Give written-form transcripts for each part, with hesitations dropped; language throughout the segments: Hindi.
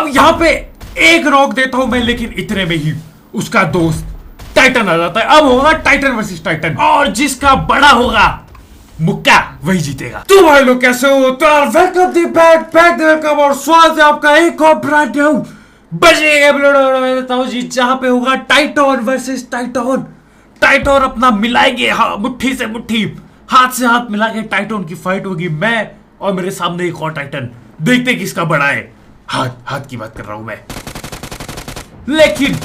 अब यहाँ पे एक नॉक देता हूं मैं, लेकिन इतने में ही उसका दोस्त टाइटन आ जाता है। अब होगा टाइटन वर्सेस टाइटन, और जिसका बड़ा होगा मुक्का वही जीतेगा। तो भाई लोग कैसे हो? तो वेलकम दी बैक वेलकम और स्वागत है आपका एक और ब्रांड न्यू बजेगा अपलोड जी, जहां पे होगा टाइटन वर्सेस टाइटन। टाइटन अपना मिलाएंगे मुट्ठी से मुट्ठी, हाथ से हाथ मिला के टाइटन की फाइट होगी। मैं और मेरे सामने एक और टाइटन, देखते किसका बड़ा है। हाथ की बात कर रहा हूं मैं। लेकिन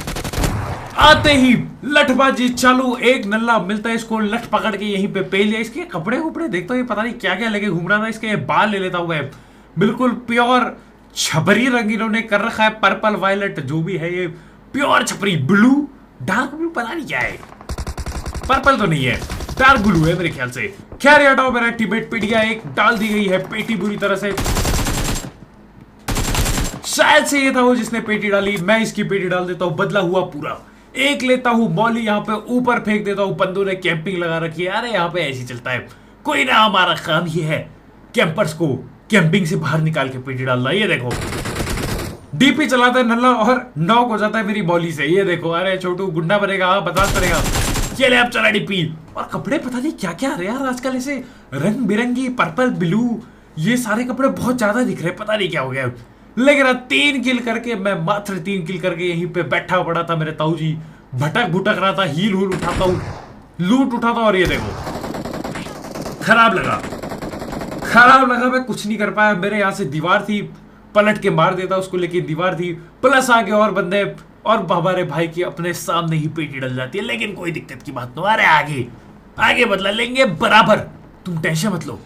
आते ही लठबाजी चालू, एक नल्ला मिलता है, इसको लठ पकड़ के यहीं पे पेल लिया। इसके कपड़े उपड़े देखता हूँ, ये पता नहीं क्या क्या लेके घूम रहा था। इसके बाल ले लेता हूँ मैं, बिल्कुल प्योर छपरी रंग इन्होंने कर रखा है, पर्पल वायलेट जो भी है ये प्योर छपरी। ब्लू, डार्क ब्लू, पता नहीं क्या है, पर्पल तो नहीं है, डार्क ब्लू है मेरे ख्याल से। खैर हटाओ, मेरा टीममेट पिटिया एक डाल दी गई है पेटी बुरी तरह से। शायद से ये था वो जिसने पेटी डाली। मैं इसकी पेटी डाल देता हूँ, बदला हुआ पूरा। एक लेता हूँ मौली, यहाँ पे ऊपर फेंक देता हूँ। बंदों ने कैंपिंग लगा रखी है, अरे यहाँ पे ऐसी चलता है कोई ना। हमारा काम ये है कैंपर्स को कैंपिंग से बाहर निकाल के पेटी डालना। ये देखो डीपी चलाता है नल्ला और नॉक हो जाता है मेरी मौली से। ये देखो, अरे छोटू गुंडा बनेगा, बर्दाश्त करेगा। ये ले अब चला डीपी। और कपड़े पता नहीं क्या क्या आ रहे हैं यार आजकल, ऐसे रंग बिरंगी पर्पल ब्लू, ये सारे कपड़े बहुत ज्यादा दिख रहे हैं, पता नहीं क्या हो गया। लेकिन 3 किल करके, मैं मात्र 3 किल करके यहीं पे बैठा पड़ा था। मेरे ताऊ जी भटक भुटक रहा था, हील हूल उठाता हूँ, लूट उठाता। और ये देखो खराब लगा, मैं कुछ नहीं कर पाया। मेरे यहाँ से दीवार थी, पलट के मार देता उसको, लेकिन दीवार थी प्लस आगे और बंदे, और हमारे भाई की अपने सामने ही पेटी डल जाती है। लेकिन कोई दिक्कत की बात नहीं, अरे आगे बदला लेंगे बराबर। तुम टेंशन मत लो,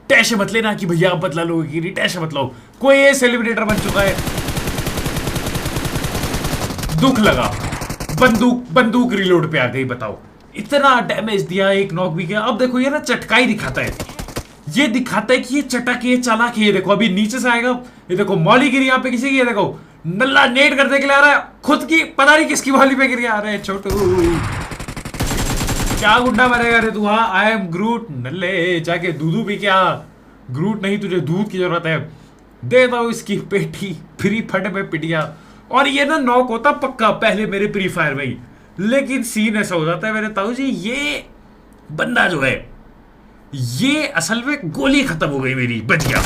टेंशन मत लेना कि भैया आप बदला लोगे कि नहीं, टेंशन मत लो। कोई ये सेलिब्रेटर बन चुका है। दुख लगा, बंदूक रिलोड पे आ गई। बताओ इतना डैमेज दिया, एक नॉक भी किया। अब देखो ये ना चटकाई दिखाता है, ये दिखाता है कि ये चटक, ये चालाक है। ये देखो अभी नीचे से आएगा, ये देखो मौली गिरी यहाँ पे किसी की। ये देखो नल्ला नेट करने के लिए आ रहा है, खुद की पता नहीं किसकी मौली पे गिरी। आ रहे हैं छोटू, क्या गुंडा मरेगा रे तू। हाँ आई एम ग्रूट, नल्ले जाके दूधू भी क्या, ग्रूट नहीं तुझे दूध की जरूरत है। देता हूँ इसकी पेटी, फ्री फट में पिटिया। और ये ना नॉक होता पक्का पहले मेरे प्री फायर में ही, लेकिन सीन ऐसा हो जाता है मेरे ताऊ जी, ये बंदा जो है ये असल में गोली खत्म हो गई मेरी, बच गया,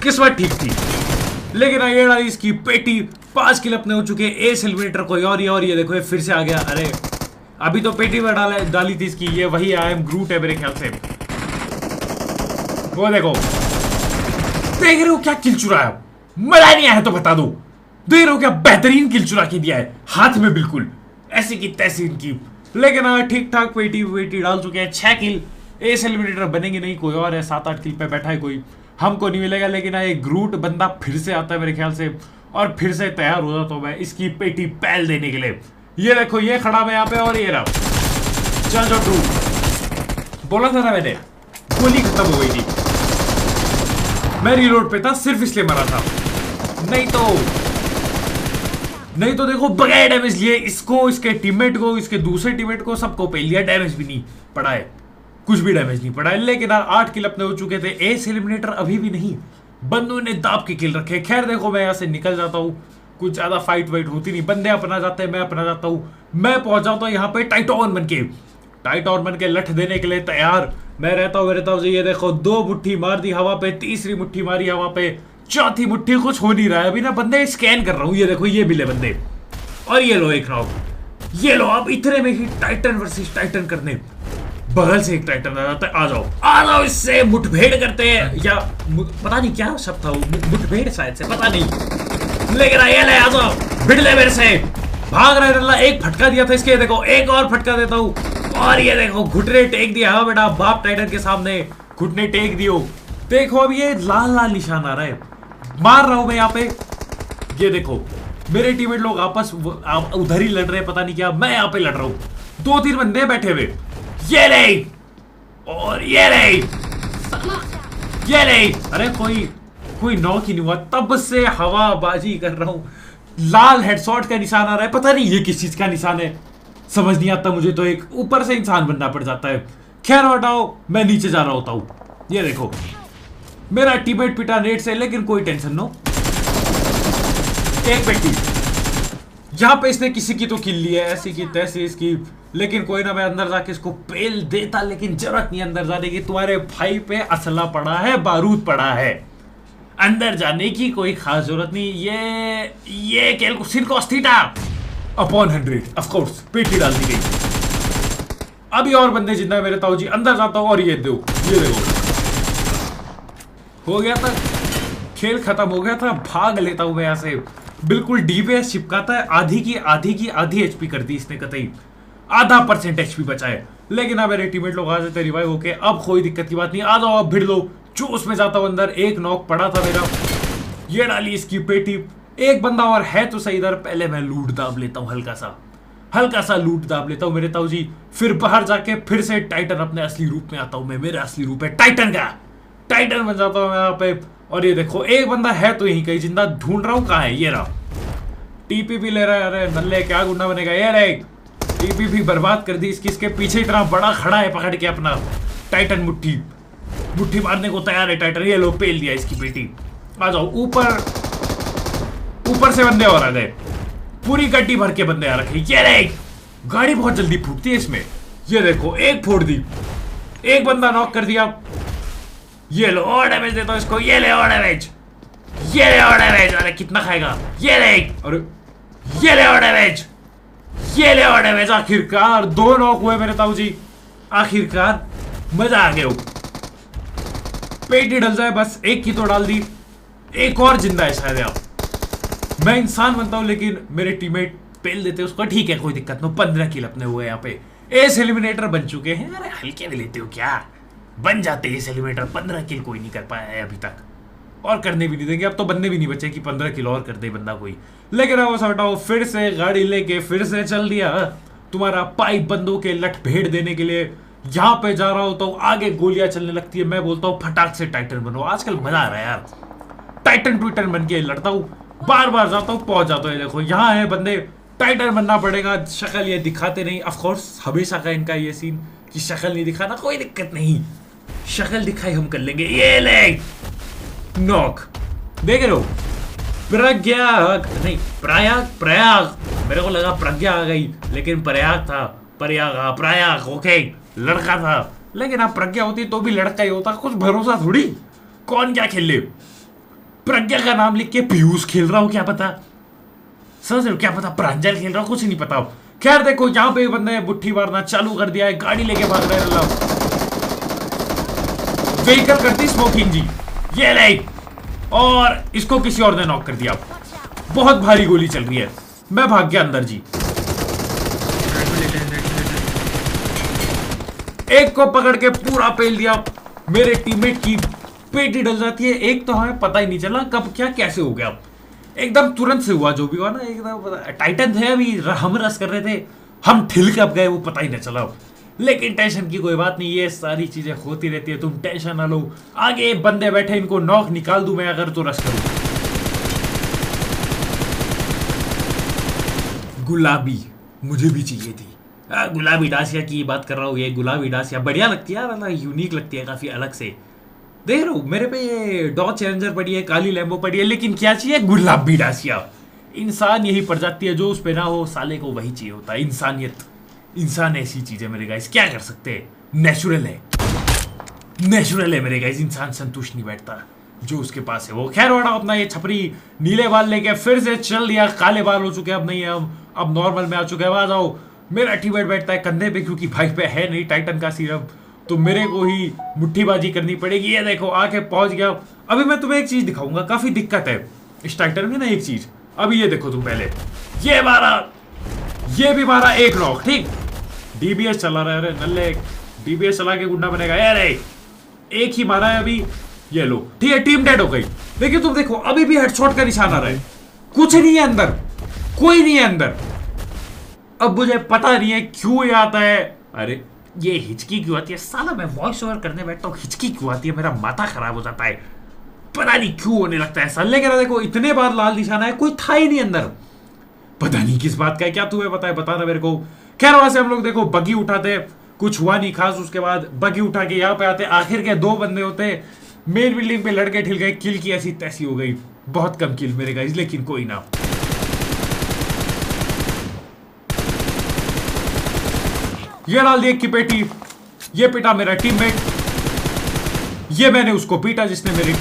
किस्मत ठीक थी। लेकिन ये डाली इसकी पेटी। 5 किल अपने हो चुके। ए सेलिब्रेटर कोई और ये देखो ये फिर से आ गया। अरे अभी तो पेटी में डाली थी इसकी, ये वही आई एम ग्रूट है मेरे ख्याल से। वो देखो, देख रहे हो क्या किल चुराया, मजा नहीं आया तो बता दो। देख रहे हो क्या बेहतरीन किल चुरा के दिया है हाथ में, बिल्कुल ऐसी की तैसी इनकी। लेकिन ठीक ठाक पेटी डाल चुके हैं। 6 किल। ए सेलिब्रेटर बनेंगे नहीं, कोई और है 7-8 किल पे बैठा है कोई, हमको नहीं मिलेगा। लेकिन एक ग्रूट बंदा फिर से आता है मेरे ख्याल से, और फिर से तैयार हो जाता हूं मैं इसकी पेटी पैल देने के लिए। ये देखो ये खड़ा मैं यहाँ पे, और ये रहा चल जो टू बोला था ना मैंने, गोली खत्म हो गई थी। मैं रीलोड पे था, सिर्फ इसलिए मरा था, नहीं तो देखो बगैर डैमेज लिए इसको, इसके टीममेट को, इसके दूसरे टीममेट को, सबको पेल लिया। डैमेज भी नहीं पड़ा है, कुछ भी डैमेज नहीं पड़ा है। लेकिन 8 किल अपने हो चुके थे। एस एलिमिनेटर अभी भी नहीं, बंदों ने दाब के किल रखे। खैर देखो मैं यहाँ से निकल जाता हूँ, कुछ ज्यादा फाइट वाइट होती नहीं, बंदे अपना जाते हैं, मैं अपना जाता हूँ। मैं पहुंच जाता हूँ यहाँ पे टाइटन बन के लठ देने के लिए तैयार मैं रहता हूँ। ये देखो 2 मुट्ठी मार दी हवा पे, तीसरी मुट्ठी मारी हवा पे, चौथी मुट्ठी कुछ हो नहीं रहा है अभी ना। बंदे स्कैन कर रहा हूँ, ये देखो ये मिले बंदे, और ये लो एक राउंड, ये लो। अब इतने में ही टाइटन वर्सेस टाइटन करने, बगल से एक टाइटन आ जाता है। आ जाओ इससे मुठभेड़ करते हैं, या पता नहीं क्या शब्द था वो, मुठभेड़ शायद से, पता नहीं। लेकिन ये ले, आ जाओ भिड़ ले मेरे से। भाग रहा है नल्ला, एक फटका दिया था इसके, देखो एक और फटका देता हूँ। और ये देखो घुटने टेक दिया। हाँ बेटा, बाप टाइटन के सामने घुटने टेक दियो। देखो अब ये लाल लाल निशान आ रहा है, मार रहा हूं मैं यहाँ पे। ये देखो मेरे टीममेट लोग आपस उधर ही लड़ रहे हैं, पता नहीं क्या, मैं यहाँ पे लड़ रहा हूँ। 2-3 बंदे बैठे हुए, ये ले और ये ले। अरे कोई नॉक ही नहीं हुआ, तब से हवाबाजी कर रहा हूँ। लाल हेडशॉट का निशान आ रहा है, पता नहीं ये किस चीज का निशान है, समझ नहीं आता मुझे। तो एक ऊपर से इंसान बनना पड़ जाता है। खैर हटाओ, मैं नीचे जा रहा होता हूँ। ये देखो मेरा टीममेट पिटा नेट से, लेकिन कोई टेंशन नो, एक पेटी। यहाँ पे इसने किसी की तो किल ली है, ऐसी की तैसी इसकी, लेकिन कोई ना, मैं अंदर जाके इसको पेल देता, लेकिन जरूरत नहीं अंदर जाने की, तुम्हारे भाई पे असला पड़ा है, बारूद पड़ा है, अंदर जाने की कोई खास जरूरत नहीं। ये calculation cos theta upon 100 of course, पेटी डाल दी गई। अभी और बंदे जिंदा है मेरे ताऊ जी, अंदर जाता हूँ और ये देखो हो गया था, खेल खत्म हो गया था। भाग लेता हूं मैं यहाँ से, बिल्कुल डीपीएस चिपकाता है, आधी एचपी कर दी इसने, कतई आधा % एचपी बचा है। लेकिन अब मेरे टीममेट लोग आ जाते रिवाइव होके, अब कोई दिक्कत की बात नहीं, आ जाओ अब भिड़ लो। जो उसमें जाता हूं अंदर, एक नॉक पड़ा था मेरा, ये डाली इसकी पेटी। एक बंदा और है तो सही इधर, पहले मैं लूट दाब लेता हूँ, हल्का सा लूट दाब लेता हूँ मेरे ताऊ जी, फिर बाहर जाके फिर से टाइटन अपने असली रूप में आता हूँ मैं। मेरा असली रूप है टाइटन का, टाइटन बन जाता हूँ यहाँ पे। और ये देखो एक बंदा है तो यहीं कहीं जिंदा, ढूंढ रहा हूँ, कहाँ है, ये रहा। टीपीपी ले रहा है, अरे नल्ले क्या गुंडा बनेगा, ये रे टीपीपी बर्बाद कर दी इसकी। इसके पीछे इतना बड़ा खड़ा है पकड़ के अपना टाइटन, मुट्ठी मारने को तैयार है टाइटन। ये लो पेल दिया इसकी बेटी। आ जाओ ऊपर से बंदे और आ गए, पूरी गड्डी भर के बंदे आ रखे। ये रे गाड़ी बहुत जल्दी फूटती है इसमें, ये देखो एक फोड़ दी, एक बंदा नॉक कर दिया। ये लो और डैमेज देता हूं इसको, ये ले और डैमेज, ये ले और डैमेज। अरे कितना खाएगा, ये ले, और ये ले और डैमेज, ये ले और डैमेज। आखिरकार 2 नॉक हुए मेरे ताऊ जी, आखिरकार मजा आ गया। पेटी डल जाए बस, एक की तो डाल दी, एक और जिंदा है शायद यार। मैं इंसान बनता हूं लेकिन मेरे टीममेट पेल देते उसको, ठीक है कोई दिक्कत नहीं। 15 किल अपने हुए यहाँ पे, एस एलिमिनेटर बन चुके हैं। अरे हल्के में लेते हो क्या, बन जाते हैं एस एलिमिनेटर। 15 किल कोई नहीं कर पाया है अभी तक, और करने भी नहीं देंगे। अब तो बंदे भी नहीं बचे कि 15 किल और कर दे बंदा कोई। लेकिन अब हटाओ, फिर से गाड़ी लेके फिर से चल दिया तुम्हारा पाइप बंदों के लट भेड़ देने के लिए। यहाँ पे जा रहा हूं तो आगे गोलियां चलने लगती है, मैं बोलता हूँ फटाक से टाइटन बनो। आजकल मजा आ रहा है यार, टाइटन ट्विटन बन के लड़ता हूँ, बार बार जाता हूँ, पहुंच जाता हूँ। देखो यहाँ है बंदे, टाइटन बनना पड़ेगा। शक्ल ये दिखाते नहीं, ऑफ कोर्स हमेशा का इनका ये सीन कि शक्ल नहीं दिखाना, कोई दिक्कत नहीं, शक्ल दिखाई हम कर लेंगे। ये ले नॉक, देख रहे हो, प्रयाग नहीं प्रयाग, मेरे को लगा प्रज्ञा आ गई, लेकिन प्रयाग था, प्रयाग ओके, लड़का था। लेकिन अब प्रज्ञा होती तो भी लड़का ही होता, कुछ भरोसा थोड़ी, कौन क्या खेल ले। प्रज्ञा का नाम लिख के पीयूष खेल रहा हूं, क्या पता, समझ रहे, क्या पता प्रांजल खेल रहा हूं, कुछ नहीं पता। खैर देखो यहाँ पे बंदे बुट्ठी मारना चालू कर दिया है, गाड़ी लेके भाग रहे हैं, व्हीकल करती स्मोकिंग जी, ये ले, और इसको किसी और ने नॉक कर दिया। बहुत भारी गोली चल रही है, मैं भाग गया अंदर जी। एक को पकड़ के पूरा पेल दिया, मेरे टीममेट की पेटी डल जाती है। एक तो हमें पता ही नहीं चला कब क्या कैसे हो गया, एकदम तुरंत से हुआ जो भी हुआ ना, एकदम टाइटन थे अभी हम रस कर रहे थे, हम ठिल कब गए वो पता ही नहीं चला। लेकिन टेंशन की कोई बात नहीं, ये सारी चीजें होती रहती है, तुम टेंशन ना लो। आगे बंदे बैठे, इनको नॉक निकाल दूं मैं अगर तो रस करूं। गुलाबी मुझे भी चाहिए थी, गुलाबी डासिया की बात कर रहा हूँ। ये गुलाबी डासिया बढ़िया लगती है यार, यूनिक लगती है काफी अलग से। देख रहा हूँ मेरे पे ये डॉज चैलेंजर पड़ी है, काली लैम्बो पड़ी है, लेकिन क्या चाहिए, गुलाबी डासिया। इंसान यही प्रजाति है, जो उस पे ना हो साले को वही चाहिए होता है। इंसानियत, इंसान ऐसी चीज है मेरे गाइस, क्या कर सकते हैं, नेचुरल है मेरे गाइस। इंसान संतुष्ट नहीं बैठता जो उसके पास है वो। खैर वाड़ा अपना ये छपरी नीले बाल लेके फिर से चल दिया, काले बाल हो चुके हैं अब नहीं है, अब नॉर्मल में आ चुके हैं। आ जाओ, मेरा टीममेट बैठता है कंधे पे, क्योंकि भाई पे है नहीं टाइटन का सीरम, तो मेरे को ही मुट्ठीबाजी करनी पड़ेगी। ये देखो आके पहुंच गया। अभी मैं तुम्हें एक चीज दिखाऊंगा, काफी दिक्कत है इस टाइटन में ना एक चीज। अभी ये देखो तुम पहले, ये भी मारा एक नॉक, ठीक, डीबीएस चला रहा है, नल्ले डीबीएस चला के गुंडा बनेगा यार। एक ही मारा है अभी, ये लो, ठीक है, टीम डेड हो गई। लेकिन तुम देखो अभी भी हेडशॉट का निशान आ रहा है, कुछ नहीं है अंदर, कोई नहीं है अंदर। अब मुझे पता नहीं है क्यों ये आता है, अरे ये हिचकी क्यों आती है साला, मैं वॉइस ओवर करने बैठता हूँ हिचकी क्यों आती है, मेरा माथा खराब हो जाता है, पता नहीं क्यों होने लगता है ऐसा। लेकिन देखो इतने बार लाल निशान है, कोई था ही नहीं अंदर, पता नहीं किस बात का है, क्या तुम्हें पता है बताना मेरे को। खैर वहां से हम लोग देखो बगी उठाते, कुछ हुआ नहीं खास। उसके बाद बगी उठा के यहाँ पे आते, आखिर के 2 बंदे होते, मेन बिल्डिंग पे लड़के ठिल गए, किल की ऐसी तैसी हो गई, बहुत कम किल मेरे गाइस, लेकिन कोई ना, ये डाल दिया की पेटी, ये पीटा मेरा टीममेट, ये मैंने उसको पीटा जिसने मेरे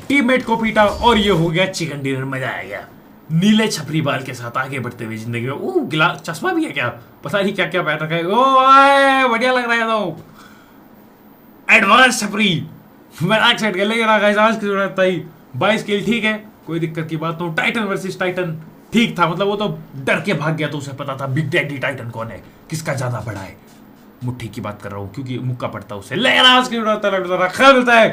टीममेट को पीटा, और ये हो गया चिकन डिनर। मजा आ गया नीले छपरी बाल के साथ आगे बढ़ते हुए जिंदगी में। ओ गिलास चश्मा भी है क्या, पता नहीं क्या क्या पहन रखा है। ओ बढ़िया लग रहा है तो एडवांस छपरी। मैं सेट कर लेगा आज की जरूरत था 22 किल, ठीक है कोई दिक्कत की बात। तो टाइटन वर्सेस टाइटन ठीक था, मतलब वो तो डर के भाग गया, तो उसे पता था बिग डैडी टाइटन कौन है, किसका ज्यादा बड़ा है। मुट्ठी की बात कर रहा हूं क्योंकि मुक्का पड़ता उसे। लेकिन आज की जरूरत है, मिलता है।